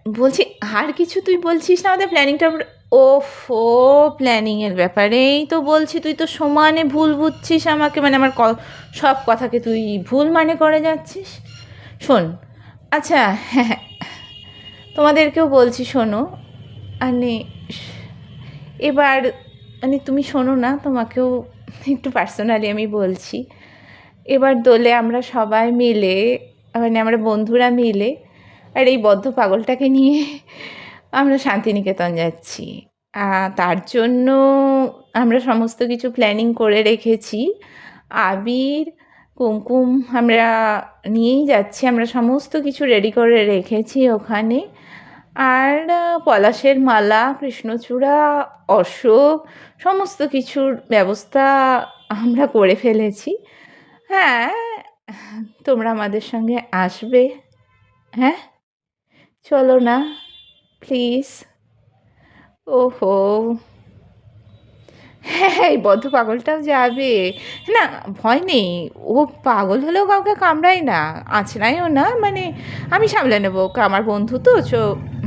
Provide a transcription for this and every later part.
বলছি আর কিছু তুই বলছিস না আমাদের প্ল্যানিংটা? ওফো, প্ল্যানিংয়ের ব্যাপারেই তো বলছি, তুই তো সমানে ভুল বুঝছিস আমাকে, মানে আমার সব কথাকে তুই ভুল মানে করে যাচ্ছিস। শোন, আচ্ছা, হ্যাঁ, তোমাদেরকেও বলছি শোনো, মানে এবার মানে তুমি শোনো না, তোমাকেও একটু পার্সোনালি আমি বলছি। এবার দোলে আমরা সবাই মিলে, মানে আমরা বন্ধুরা মিলে আর এই বদ্ধ পাগলটাকে নিয়ে আমরা শান্তিনিকেতন যাচ্ছি। তার জন্য আমরা সমস্ত কিছু প্ল্যানিং করে রেখেছি। আবির, কুমকুম আমরা নিয়েই যাচ্ছি, আমরা সমস্ত কিছু রেডি করে রেখেছি ওখানে। আর পলাশের মালা, কৃষ্ণচূড়া, অশোক, সমস্ত কিছুর ব্যবস্থা আমরা করে ফেলেছি। হ্যাঁ, তোমরা আমাদের সঙ্গে আসবে? হ্যাঁ, চলো না প্লিজ। ওহো, হ্যাঁ, এই বদ্ধ পাগলটাও যাবে। না, ভয় নেই, ও পাগল হলেও কাউকে কামড়ায় না, আঁচড়ায়ও না, মানে আমি সামলে নেবো ওকে, আমার বন্ধু তো,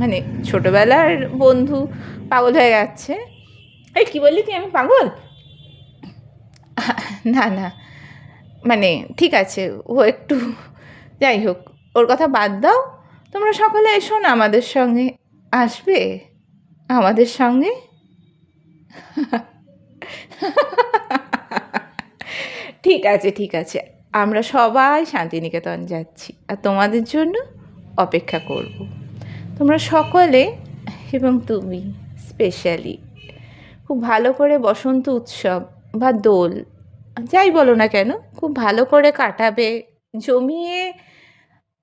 মানে ছোটোবেলার বন্ধু পাগল হয়ে যাচ্ছে। এই কী বললি তুই, আমি পাগল? না না, মানে ঠিক আছে, ও একটু, যাই হোক, ওর কথা বাদ দাও। তোমরা সকলে এসো না আমাদের সঙ্গে, আসবে আমাদের সঙ্গে? ঠিক আছে, ঠিক আছে, আমরা সবাই শান্তিনিকেতন যাচ্ছি আর তোমাদের জন্য অপেক্ষা করব। তোমরা সকলে এবং তুমি স্পেশালি খুব ভালো করে বসন্ত উৎসব বা দোল, যাই বলো না কেন, খুব ভালো করে কাটাবে, জমিয়ে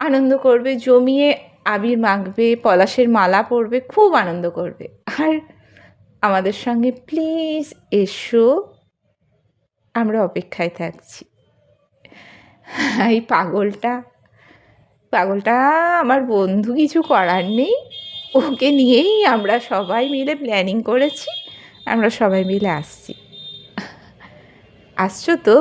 আনন্দ করবে, জমিয়ে আবির মাখবে, পলাশের মালা পরবে, খুব আনন্দ করবে। আর আমাদের সঙ্গে প্লিজ এসো, আমরা অপেক্ষায় থাকছি। এই পাগলটা, পাগলটা আমার বন্ধু, কিছু করার নেই, ওকে নিয়েই আমরা সবাই মিলে প্ল্যানিং করেছি, আমরা সবাই মিলে আসছি। আসছো তো?